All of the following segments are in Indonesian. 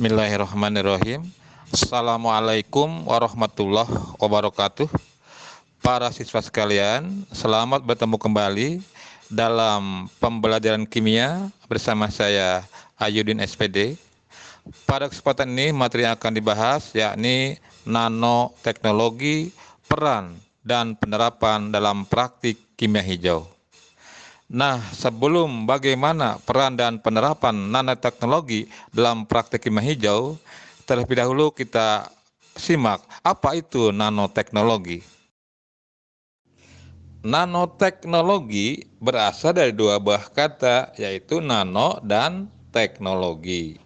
Bismillahirrahmanirrahim. Assalamualaikum warahmatullahi wabarakatuh. Para siswa sekalian, selamat bertemu kembali dalam pembelajaran kimia bersama saya Ayudin SPD. Pada kesempatan ini materi yang akan dibahas yakni nanoteknologi, peran dan penerapan dalam praktik kimia hijau. Nah, sebelum bagaimana peran dan penerapan nanoteknologi dalam praktik kimia hijau, terlebih dahulu kita simak apa itu nanoteknologi. Nanoteknologi berasal dari dua buah kata, yaitu nano dan teknologi.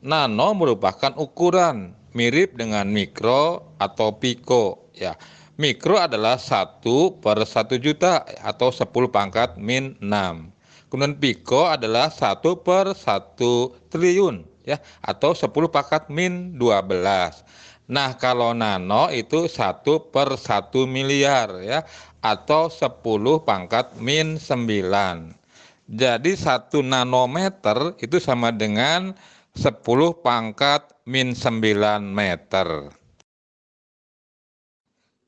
Nano merupakan ukuran mirip dengan mikro atau piko, ya. Mikro adalah 1/1 juta atau 10 pangkat min 6. Kemudian piko adalah 1/1 triliun, ya, atau 10 pangkat min 12. Nah, kalau nano itu 1/1 miliar, ya, atau 10 pangkat min 9. Jadi 1 nanometer itu sama dengan 10 pangkat min 9 meter.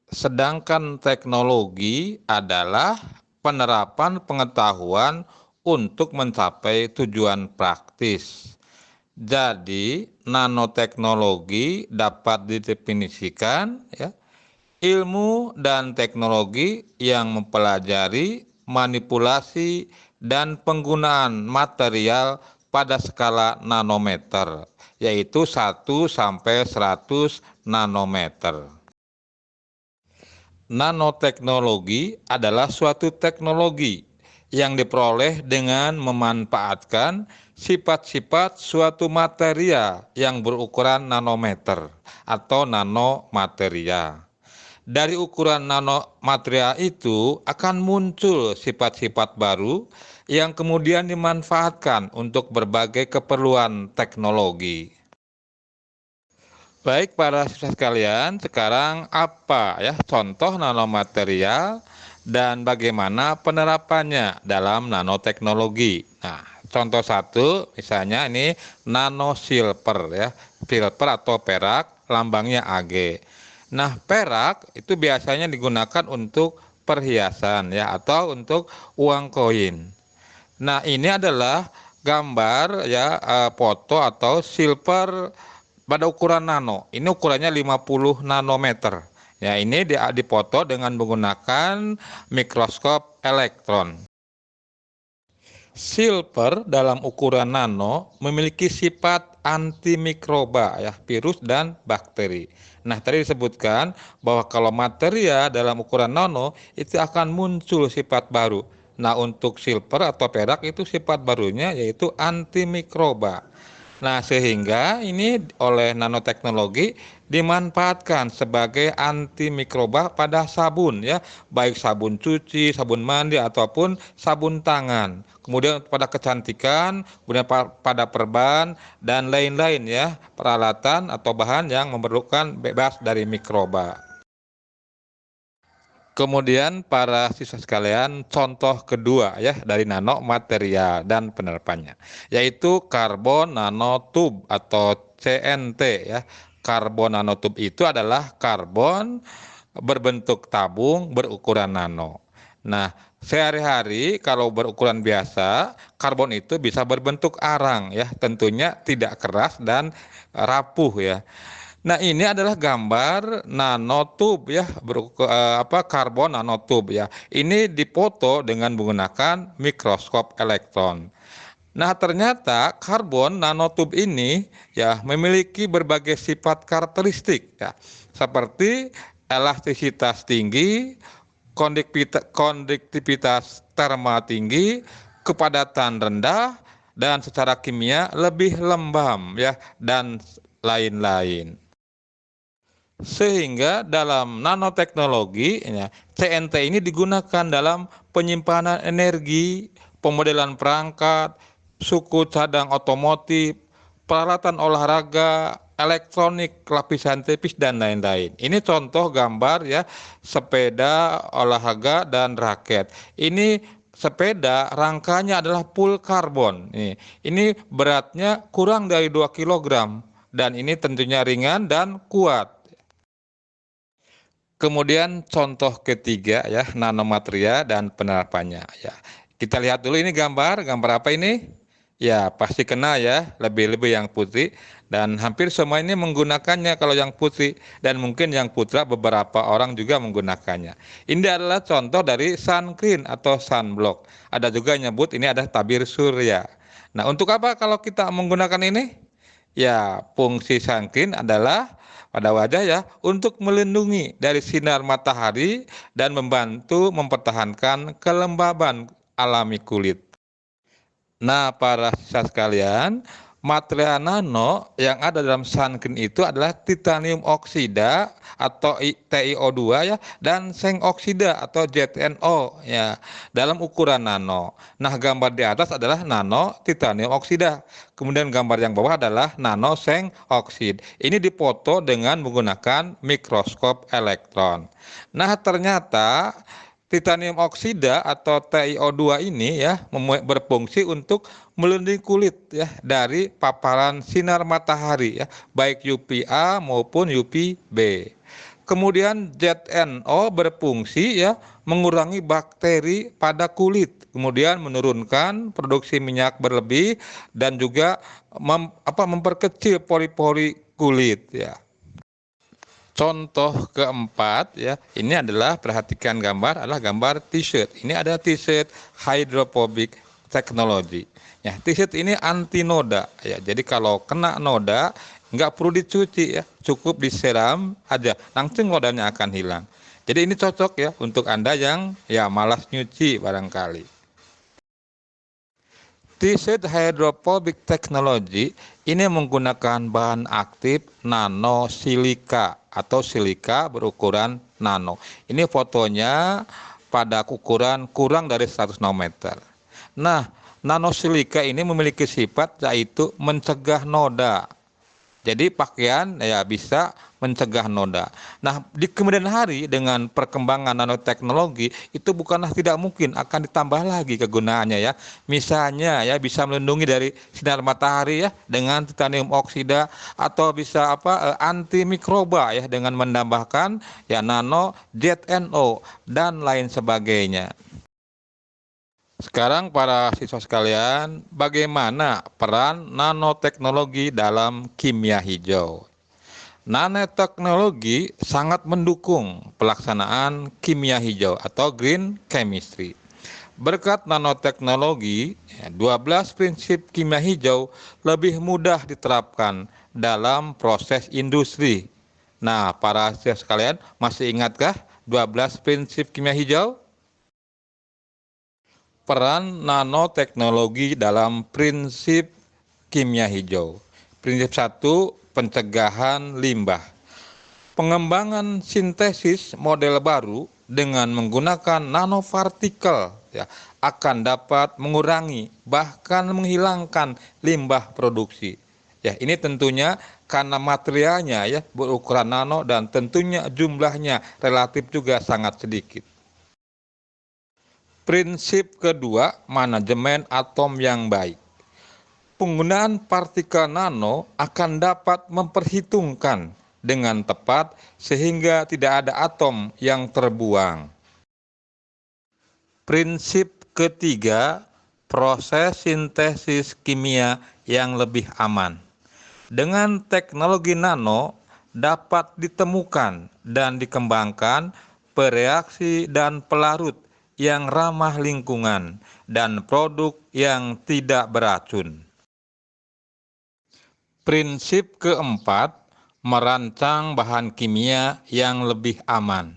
Sedangkan teknologi adalah penerapan pengetahuan untuk mencapai tujuan praktis. Jadi, nanoteknologi dapat didefinisikan, ya, ilmu dan teknologi yang mempelajari manipulasi dan penggunaan material pada skala nanometer, yaitu 1 sampai 100 nanometer. Nanoteknologi adalah suatu teknologi yang diperoleh dengan memanfaatkan sifat-sifat suatu materia yang berukuran nanometer atau nanomateria. Dari ukuran nanomateria itu akan muncul sifat-sifat baru yang kemudian dimanfaatkan untuk berbagai keperluan teknologi. Baik para siswa sekalian, sekarang apa ya contoh nanomaterial dan bagaimana penerapannya dalam nanoteknologi? Nah, contoh satu misalnya ini nanosilver, ya, silver atau perak, lambangnya Ag. Nah, perak itu biasanya digunakan untuk perhiasan, ya, atau untuk uang koin. Nah, ini adalah gambar, ya, foto atau silver pada ukuran nano. Ini ukurannya 50 nanometer. Ya, ini dipoto dengan menggunakan mikroskop elektron. Silver dalam ukuran nano memiliki sifat antimikroba, ya, virus dan bakteri. Nah, tadi disebutkan bahwa kalau materia dalam ukuran nano itu akan muncul sifat baru. Nah, untuk silver atau perak itu sifat barunya yaitu antimikroba. Nah, sehingga ini oleh nanoteknologi dimanfaatkan sebagai antimikroba pada sabun, ya, baik sabun cuci, sabun mandi ataupun sabun tangan. Kemudian pada kecantikan, kemudian pada perban dan lain-lain, ya, peralatan atau bahan yang memerlukan bebas dari mikroba. Kemudian para siswa sekalian, contoh kedua, ya, dari nanomaterial dan penerapannya, yaitu karbon nanotube atau CNT, ya. Karbon nanotube itu adalah karbon berbentuk tabung berukuran nano. Nah, sehari-hari kalau berukuran biasa, karbon itu bisa berbentuk arang, ya, tentunya tidak keras dan rapuh, ya. Nah, ini adalah gambar nanotube, ya, karbon nanotube, ya. Ini dipoto dengan menggunakan mikroskop elektron. Nah, ternyata karbon nanotube ini, ya, memiliki berbagai sifat karakteristik, ya, seperti elastisitas tinggi, konduktivitas termal tinggi, kepadatan rendah, dan secara kimia lebih lembab, ya, dan lain-lain. Sehingga dalam nanoteknologi, ya, CNT ini digunakan dalam penyimpanan energi, pemodelan perangkat, suku cadang otomotif, peralatan olahraga, elektronik, lapisan tipis, dan lain-lain. Ini contoh gambar, ya, sepeda olahraga dan raket. Ini sepeda rangkanya adalah full karbon. Ini beratnya kurang dari 2 kilogram dan ini tentunya ringan dan kuat. Kemudian contoh ketiga ya, nanomateria dan penerapannya ya. Kita lihat dulu ini gambar apa ini? Ya, pasti kena ya, lebih-lebih yang putih dan hampir semua ini menggunakannya kalau yang putih dan mungkin yang putra beberapa orang juga menggunakannya. Ini adalah contoh dari sun cream atau sunblock. Ada juga yang nyebut ini ada tabir surya. Nah, untuk apa kalau kita menggunakan ini? Ya, fungsi sun cream adalah pada wajah ya untuk melindungi dari sinar matahari dan membantu mempertahankan kelembaban alami kulit. Nah, para siswa sekalian, material nano yang ada dalam sunscreen itu adalah titanium oksida atau TiO2 ya dan seng oksida atau ZnO ya dalam ukuran nano. Nah, gambar di atas adalah nano titanium oksida. Kemudian gambar yang bawah adalah nano seng oksid. Ini dipoto dengan menggunakan mikroskop elektron. Nah, ternyata titanium oksida atau TiO2 ini ya berfungsi untuk melindungi kulit ya dari paparan sinar matahari ya, baik UVA maupun UVB. Kemudian ZnO berfungsi ya mengurangi bakteri pada kulit, kemudian menurunkan produksi minyak berlebih dan juga memperkecil pori-pori kulit ya. Contoh keempat ya, ini adalah perhatikan gambar adalah gambar t-shirt. Ini ada t-shirt hydrophobic technology. Ya, t-shirt ini anti noda ya. Jadi kalau kena noda nggak perlu dicuci ya, cukup disiram aja, langsung nodanya akan hilang. Jadi ini cocok ya untuk Anda yang ya malas nyuci barangkali. T-shirt hydrophobic technology ini menggunakan bahan aktif nanosilika atau silika berukuran nano. Ini fotonya pada ukuran kurang dari 100 nanometer. Nah, nanosilika ini memiliki sifat yaitu mencegah noda. Jadi pakaian ya bisa mencegah noda. Nah, di kemudian hari dengan perkembangan nanoteknologi itu bukanlah tidak mungkin akan ditambah lagi kegunaannya ya. Misalnya ya bisa melindungi dari sinar matahari ya dengan titanium oksida atau bisa anti mikroba ya dengan menambahkan ya nano ZnO dan lain sebagainya. Sekarang para siswa sekalian, bagaimana peran nanoteknologi dalam kimia hijau? Nanoteknologi sangat mendukung pelaksanaan kimia hijau atau green chemistry. Berkat nanoteknologi, 12 prinsip kimia hijau lebih mudah diterapkan dalam proses industri. Nah, para siswa sekalian, masih ingatkah 12 prinsip kimia hijau? Peran nanoteknologi dalam prinsip kimia hijau. Prinsip 1, pencegahan limbah. Pengembangan sintesis model baru dengan menggunakan nanopartikel ya, akan dapat mengurangi bahkan menghilangkan limbah produksi. Ya, ini tentunya karena materialnya ya berukuran nano dan tentunya jumlahnya relatif juga sangat sedikit. Prinsip kedua, manajemen atom yang baik. Penggunaan partikel nano akan dapat memperhitungkan dengan tepat sehingga tidak ada atom yang terbuang. Prinsip ketiga, proses sintesis kimia yang lebih aman. Dengan teknologi nano dapat ditemukan dan dikembangkan bereaksi dan pelarut yang ramah lingkungan dan produk yang tidak beracun. Prinsip keempat, merancang bahan kimia yang lebih aman.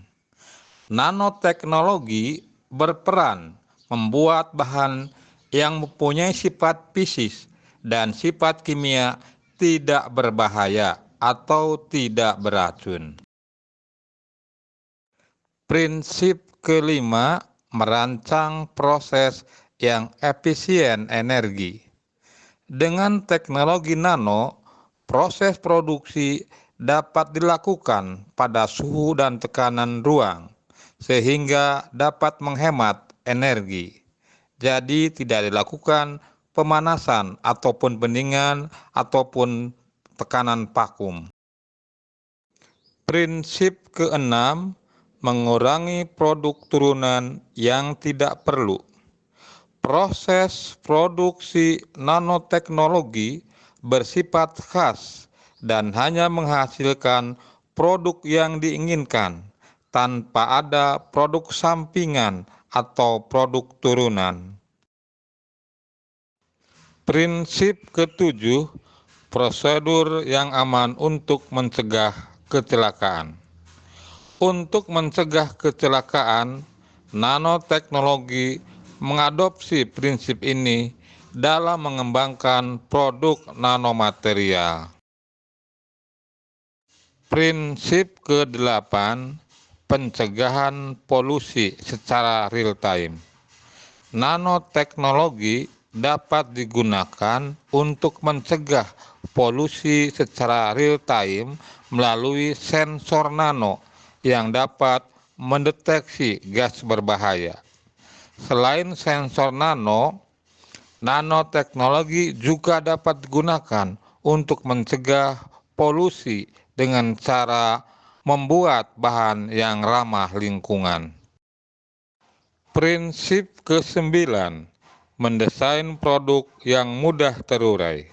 Nanoteknologi berperan membuat bahan yang mempunyai sifat fisik dan sifat kimia tidak berbahaya atau tidak beracun. Prinsip kelima, merancang proses yang efisien energi. Dengan teknologi nano, proses produksi dapat dilakukan pada suhu dan tekanan ruang, sehingga dapat menghemat energi. Jadi tidak dilakukan pemanasan ataupun pendinginan ataupun tekanan vakum. Prinsip keenam, mengurangi produk turunan yang tidak perlu. Proses produksi nanoteknologi bersifat khas dan hanya menghasilkan produk yang diinginkan tanpa ada produk sampingan atau produk turunan. Prinsip ketujuh, prosedur yang aman untuk mencegah kecelakaan. Untuk mencegah kecelakaan, nanoteknologi mengadopsi prinsip ini dalam mengembangkan produk nanomaterial. Prinsip ke-8, pencegahan polusi secara real time. Nanoteknologi dapat digunakan untuk mencegah polusi secara real time melalui sensor nano yang dapat mendeteksi gas berbahaya. Selain sensor nano, nanoteknologi juga dapat digunakan untuk mencegah polusi dengan cara membuat bahan yang ramah lingkungan. Prinsip ke-9, mendesain produk yang mudah terurai.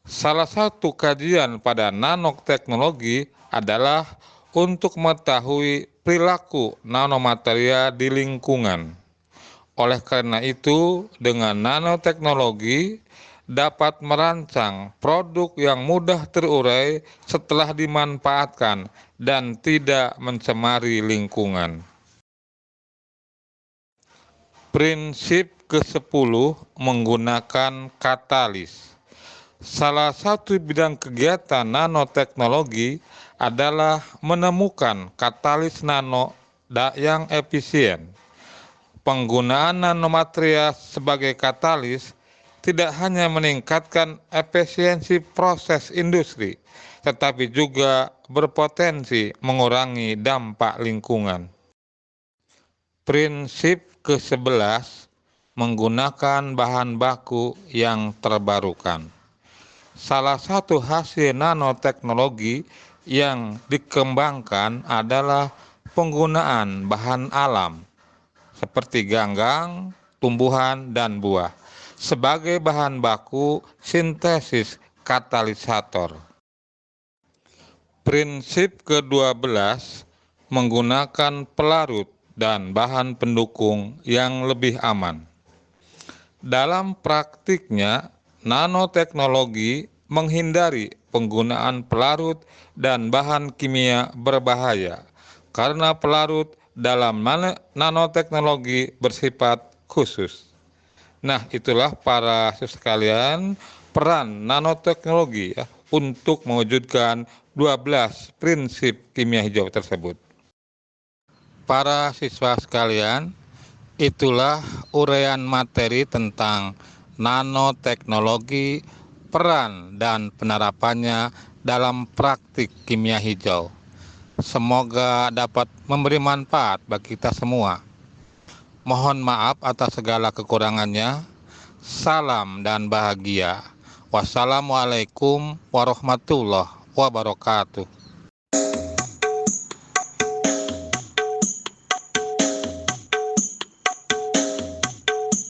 Salah satu kajian pada nanoteknologi adalah untuk mengetahui perilaku nanomateria di lingkungan. Oleh karena itu, dengan nanoteknologi dapat merancang produk yang mudah terurai setelah dimanfaatkan dan tidak mencemari lingkungan. Prinsip ke-10, menggunakan katalis. Salah satu bidang kegiatan nanoteknologi adalah menemukan katalis nano yang efisien. Penggunaan nanomateria sebagai katalis tidak hanya meningkatkan efisiensi proses industri, tetapi juga berpotensi mengurangi dampak lingkungan. Prinsip ke-11, menggunakan bahan baku yang terbarukan. Salah satu hasil nanoteknologi yang dikembangkan adalah penggunaan bahan alam seperti ganggang, tumbuhan, dan buah sebagai bahan baku sintesis katalisator. Prinsip ke-12, menggunakan pelarut dan bahan pendukung yang lebih aman. Dalam praktiknya, nanoteknologi menghindari penggunaan pelarut dan bahan kimia berbahaya karena pelarut dalam nanoteknologi bersifat khusus. Nah, itulah para siswa sekalian peran nanoteknologi ya, untuk mewujudkan 12 prinsip kimia hijau tersebut. Para siswa sekalian, itulah uraian materi tentang nanoteknologi, peran dan penerapannya dalam praktik kimia hijau. Semoga dapat memberi manfaat bagi kita semua. Mohon maaf atas segala kekurangannya. Salam dan bahagia. Wassalamualaikum warahmatullahi wabarakatuh.